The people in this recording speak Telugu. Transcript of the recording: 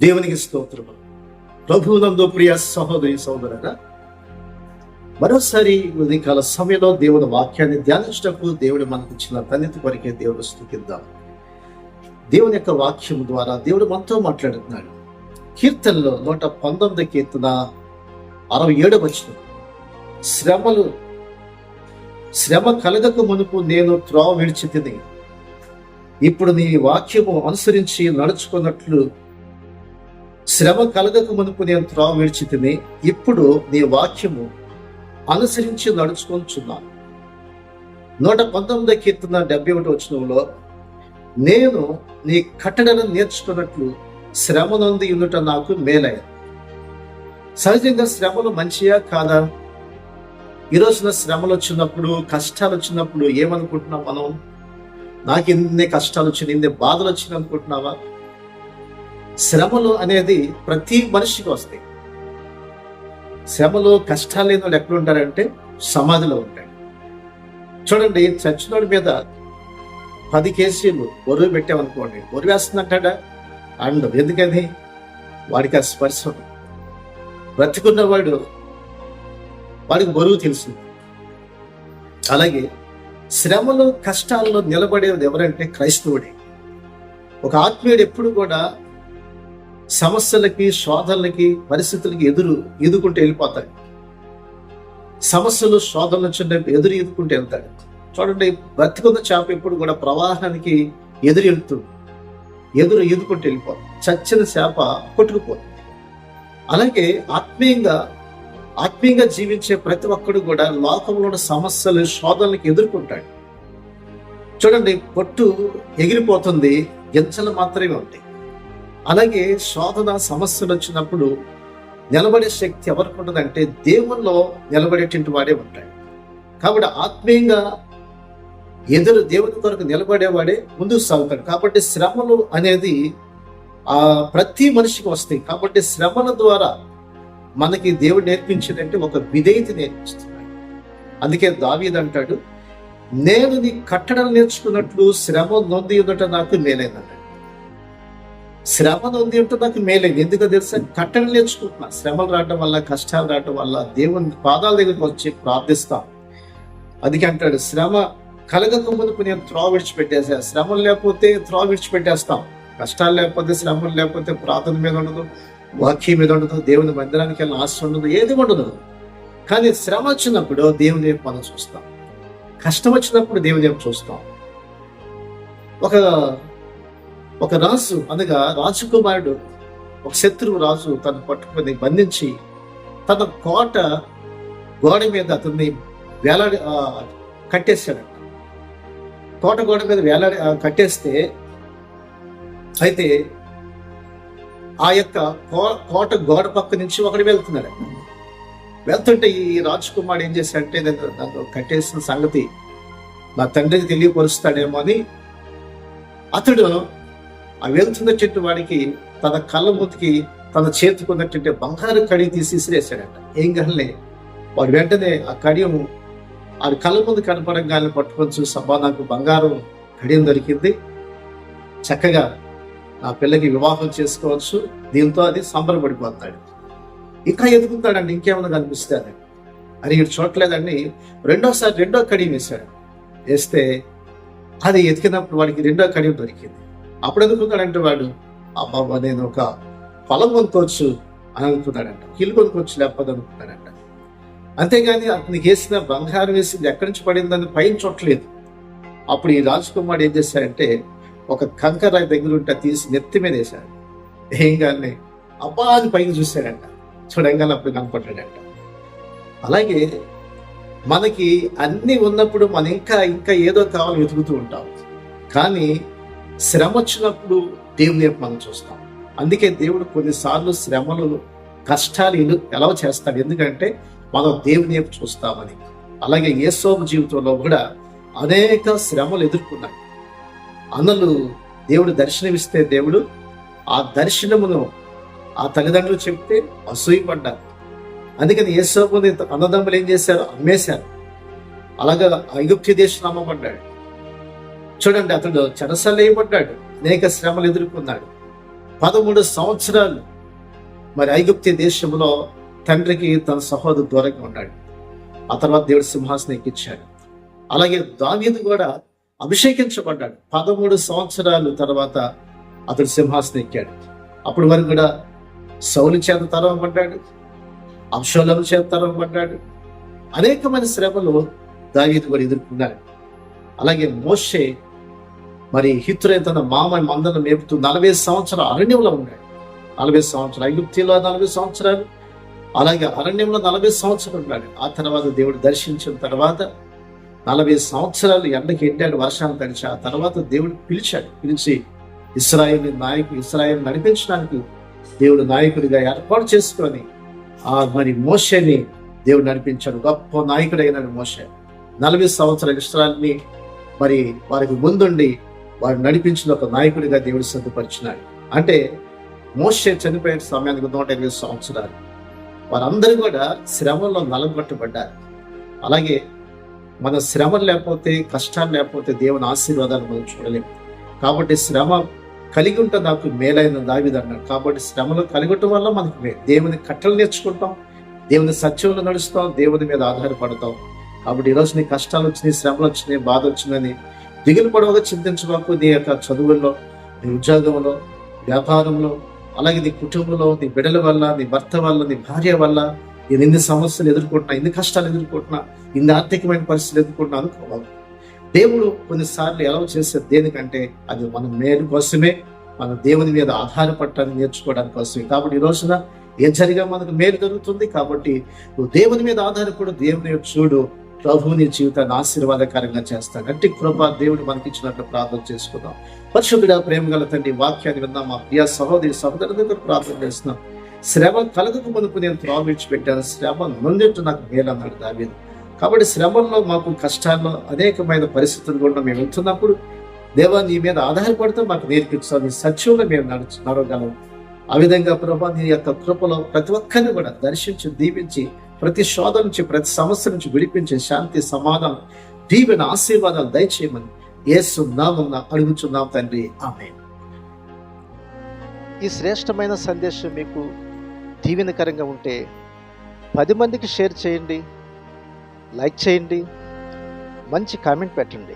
దేవునికి స్తోత్రము. ప్రభువునందు ప్రియ సహోదరి సహోదరుడా, మరోసారి ఉదయకాల సమయంలో దేవుని వాక్యాన్ని ధ్యానించటకు దేవుడు మనకు ఇచ్చిన తన్నితి కొరికే దేవుడు స్తుతిద్దాం. దేవుని యొక్క వాక్యం ద్వారా దేవుడు మనతో మాట్లాడుతున్నాడు. కీర్తనలో 119 కీర్తన 67 వచనం, శ్రమ కలగక మునుపు నేను త్రోవ విడిచి తిని ఇప్పుడు నీ వాక్యము అనుసరించి నడుచుకున్నట్లు, శ్రమ కలగక మునుపు నేను త్రోవ విడిచి తిని ఇప్పుడు నీ వాక్యము అనుసరించి నడుచుకొంచున్నాను. 119 కీర్తన 71 వచనంలో, నేను నీ కట్టడలను నేర్చుకున్నట్లు శ్రమ నొంది ఉండుట నాకు మేలయ. సహజంగా శ్రమలు మంచియా కాదా? ఈ రోజున శ్రమలు వచ్చినప్పుడు, కష్టాలు వచ్చినప్పుడు ఏమనుకుంటున్నాం మనం? నాకు ఇన్ని కష్టాలు వచ్చినాయి, ఇన్ని బాధలు వచ్చినాయి అనుకుంటున్నావా? శ్రమలు అనేది ప్రతి మనిషికి వస్తాయి. శ్రమలు కష్టాలు లేని వాళ్ళు ఎక్కడ ఉంటారంటే సమాధిలో ఉంటాయి. చూడండి, చచ్చినోడి మీద 10 కేజీలు బరువు పెట్టామనుకోండి, బరువు వేస్తుందంటాడా? అండ్ ఎందుకని? వాడికి ఆ స్పర్శ. బ్రతికున్నవాడు వాడికి బరువు తెలుసు. అలాగే శ్రమలు కష్టాల్లో నిలబడేది ఎవరంటే క్రైస్తవుడే. ఒక ఆత్మీయుడు ఎప్పుడు కూడా సమస్యలకి, శోధనలకి, పరిస్థితులకి ఎదుర్కొంటూ వెళ్ళిపోతాడు. సమస్యలు, శోధనలు వచ్చినప్పుడు ఎదుర్కొంటూ వెళ్తాడు. చూడండి, బ్రతికున్న చేప ఎప్పుడు కూడా ప్రవాహానికి ఎదుర్కొంటూ వెళ్ళిపోతుంది. చచ్చిన చేప కొట్టుకుపోతుంది. అలాగే ఆత్మీయంగా జీవించే ప్రతి ఒక్కడు కూడా లోకంలో ఉన్న సమస్యలు, శోధనలకు ఎదుర్కొంటాడు. చూడండి, పొట్టు ఎగిరిపోతుంది, గింజలు మాత్రమే ఉంటాయి. అలాగే శోధన, సమస్యలు వచ్చినప్పుడు నిలబడే శక్తి ఎవరికి ఉంటుందంటే దేవుల్లో నిలబడేటువంటి వాడే ఉంటాడు. కాబట్టి ఆత్మీయంగా దేవుని కొరకు నిలబడేవాడే ముందుకు సాగుతాడు. కాబట్టి శ్రమలు అనేది ప్రతి మనిషికి వస్తాయి. కాబట్టి శ్రమల ద్వారా మనకి దేవుడు నేర్పించేదంటే ఒక విధేయత నేర్పిస్తున్నాడు. అందుకే దావీదు అంటాడు, నేను నీ కట్టడలు నేర్చుకున్నట్లు శ్రమ నొంది ఉందట నాకు మేలైందన్నాడు. శ్రమ నొంది ఉంటే నాకు మేలైంది. ఎందుకో తెలుసా? కట్టడలు నేర్చుకుంటున్నా. శ్రమలు రావడం వల్ల, కష్టాలు రావడం వల్ల దేవుని పాదాల దగ్గరికి వచ్చి ప్రార్థిస్తాం. అందుకే అంటాడు, శ్రమ కలగక మునుపు నేను త్రోవ విడిచిపెట్టేసా. శ్రమలు లేకపోతే త్రోవ విడిచిపెట్టేస్తాం. కష్టాలు లేకపోతే, శ్రమలు లేకపోతే ప్రార్థన మీద ఉండదు, వాక్యం మీద ఉండదు, దేవుని మందిరానికి వెళ్ళిన ఆశ ఉండదు, ఏది ఉండదు. కానీ శ్రమ వచ్చినప్పుడు దేవుని వైపు మనం చూస్తాం. కష్టం వచ్చినప్పుడు దేవుని వైపు చూస్తాం. ఒక రాజు అనగా రాజకుమారుడు, ఒక శత్రువు రాజు తను పట్టుకొని బంధించి తన గోడ మీద అతన్ని కట్టేశాడు. గోడ మీద కట్టేస్తే, అయితే ఆ యొక్క గోడ పక్క నుంచి ఒకడు వెళ్తున్నాడు. వెళ్తుంటే ఈ రాజకుమారుడు ఏం చేశాడంటే, నాకు కట్టేసిన సంగతి నా తండ్రికి తెలియపరుస్తాడేమో అని అతడు ఆ వెళ్తున్న చెట్టు వాడికి తన కళ్ళ ముందుకి తన చేతుకున్నట్టు బంగారు కడి తీసి విసిరేశాడట. ఏం గలే వాడు వెంటనే ఆ కడియం ఆడి కళ్ళ ముందు కనపడంగానే పట్టుకొని చూసబ్బా, నాకు బంగారం కడియం దొరికింది, చక్కగా ఆ పిల్లకి వివాహం చేసుకోవచ్చు, దీంతో అది సంబరపడిపోతాడు. ఇంకా ఎదుగుతాడండి, ఇంకేమైనా కనిపిస్తే అని ఇటు చూడలేదండి. రెండో కడియం వేశాడు. వేస్తే అది ఎతికినప్పుడు వాడికి 2వ కడియం దొరికింది. అప్పుడు ఎదుగుతాడంటే వాడు, అబ్బా నేను ఒక పొలం కొనుక్కోవచ్చు అని అనుకున్నాడంట, ఇల్లు కొనుక్కోవచ్చు లేకపోతే అనుకున్నాడంట. అంతేగాని అతనికి వేసిన బంగారం వేసింది ఎక్కడి నుంచి పడిందని పైన చూడలేదు. అప్పుడు ఈ రాజకుమారుడు ఏం చేశాడంటే, ఒక కంకర దగ్గర ఉంటే తీసి నెత్తి మీద వేశాడు. ఏం కానీ అబ్బా అని పైన చూశాడంట. చూడంగానే అప్పుడు కనపడ్డాడంట. అలాగే మనకి అన్ని ఉన్నప్పుడు మనం ఇంకా ఏదో కావాలి వెతుకుతూ ఉంటాం. కానీ శ్రమ వచ్చినప్పుడు దేవుని వైపు మనం చూస్తాం. అందుకే దేవుడు కొన్నిసార్లు శ్రమలు, కష్టాలు ఎలా చేస్తాడు? ఎందుకంటే మనం దేవుని వైపు చూస్తామని. అలాగే యేసోబు జీవితంలో కూడా అనేక శ్రమలు ఎదుర్కొన్నాడు. అన్నలు దేవుడు దర్శనమిస్తే దేవుడు ఆ దర్శనమును ఆ తల్లిదండ్రులు చెప్తే అసూయపడ్డారు. అందుకని యేసోబుని అన్నదమ్ములు ఏం చేశారు? అమ్మేశారు. అలాగా ఐగుప్తు దేశం అమ్మబడ్డాడు. చూడండి, అతడు చెరసాలలో వేయబడ్డాడు, అనేక శ్రమలు ఎదుర్కొన్నాడు. 13 సంవత్సరాలు మరి ఐగుప్తు దేశంలో తండ్రికి తన సహోదరు దూరంగా ఉన్నాడు. ఆ తర్వాత దేవుడు సింహాసనం ఎక్కించాడు. అలాగే దావీదు కూడా అభిషేకించబడ్డాడు. 13 సంవత్సరాలు తర్వాత అతడు సింహాసనం ఎక్కాడు. అప్పటి వరకు కూడా సౌలు చేత తరవబడ్డాడు, అబ్షాలోము చేత తరవబడ్డాడు. అనేకమైన శ్రమలు దావీదు కూడా ఎదుర్కొన్నాడు. అలాగే మోషే మరి హిత్తులైన తన మామ మందను మేపుతూ 40 సంవత్సరాలు అరణ్యంలో ఉన్నాడు. 40 సంవత్సరాలు ఐగుప్తులో 40 సంవత్సరాలు, అలాగే అరణ్యంలో 40 సంవత్సరాలు ఉన్నాడు. ఆ తర్వాత దేవుడు దర్శించిన తర్వాత 40 సంవత్సరాలు ఎండకి ఎండాడు, వర్షాలు తడిచి. ఆ తర్వాత దేవుడు పిలిచి ఇశ్రాయేలు నడిపించడానికి దేవుడు నాయకుడిగా ఏర్పాటు చేసుకొని మరి మోషేని దేవుడు నడిపించాడు. గొప్ప నాయకుడైనాడు మోషే. 40 సంవత్సరాల ఇశ్రాయేలుని మరి వారికి ముందుండి వారు నడిపించిన ఒక నాయకుడిగా దేవుడు సిద్ధపరిచినాడు. అంటే మోషే చనిపోయిన సమయానికి 120 సంవత్సరాలు. వారందరూ కూడా శ్రమలో నలగొట్టబడ్డారు. అలాగే మన శ్రమలు లేకపోతే, కష్టాలు లేకపోతే దేవుని ఆశీర్వాదాలు మనం చూడలేము. కాబట్టి శ్రమ కలిగి ఉంటే నాకు మేలైన దావీదు అన్నాడు. కాబట్టి శ్రమలు కలిగి ఉండటం వల్ల మనకు దేవుని కట్టలు నేర్చుకుంటాం, దేవుని సత్యంలో నడుస్తాం, దేవుని మీద ఆధారపడతాం. కాబట్టి ఈరోజు నీ కష్టాలు వచ్చినాయి, శ్రమలు వచ్చినాయి, బాధ వచ్చిందని దిగులు పడవగా చింతించబాకు. నీ యొక్క చదువుల్లో, నీ ఉద్యోగంలో, వ్యాపారంలో, అలాగే నీ కుటుంబంలో, నీ బిడ్డల వల్ల, నీ భర్త వల్ల, నీ భార్య వల్ల నేను ఇన్ని సమస్యలు ఎదుర్కొంటున్నా, ఇన్ని కష్టాలు ఎదుర్కొంటున్నా, ఇన్ని ఆర్థికమైన పరిస్థితులు ఎదుర్కొంటున్నా అనుకోవాలి. దేవుడు కొన్నిసార్లు ఎలా చేసేది దేనికంటే అది మన మేలు కోసమే, మన దేవుని మీద ఆధారపడటాన్ని నేర్చుకోవడానికి కోసమే. కాబట్టి ఈ రోజున ఏం జరిగా మనకు మేలు జరుగుతుంది. కాబట్టి నువ్వు దేవుని మీద ఆధారపడు, దేవుని చూడు, ప్రభువు నీ జీవితాన్ని ఆశీర్వాదకరంగా చేస్తాడు. అట్టి కృప దేవుడు మనకి ఇచ్చినట్లు ప్రార్థన చేసుకుందాం. పరిశుద్ధుడా, ప్రేమ గల తండ్రి, వాక్యాన్ని విన్నాం. మా ప్రియ సహోదరుల దగ్గర ప్రార్థన చేస్తున్నాం. శ్రమ కలగక మునుపు నేను త్రోవ విడిచిపెట్టాను, శ్రమ నొందింటూ నాకు మేలు అన్నాడు దావీదు. కాబట్టి శ్రమంలో, మాకు కష్టాల్లో, అనేకమైన పరిస్థితులు కూడా మేము వెళ్తున్నప్పుడు దేవా నీ మీద ఆధారపడితే మాకు నేర్పించాలి, నీ సత్యంలో మేము నడవగలం. ఆ విధంగా ప్రభా నీ యొక్క కృపలో ప్రతి ఒక్కరిని కూడా దర్శించి, దీవించి, ప్రతి శోధన నుంచి, ప్రతి సమస్య నుంచి విడిపించి శాంతి, సమాధానం, దీవెన, ఆశీర్వాదాలు దయచేయమని యేసు నామమున అడుగుచున్నాం తండ్రి, ఆమేన్. ఈ శ్రేష్టమైన సందేశం మీకు దీవెనకరంగా ఉంటే 10 మందికి షేర్ చేయండి, లైక్ చేయండి, మంచి కామెంట్ పెట్టండి.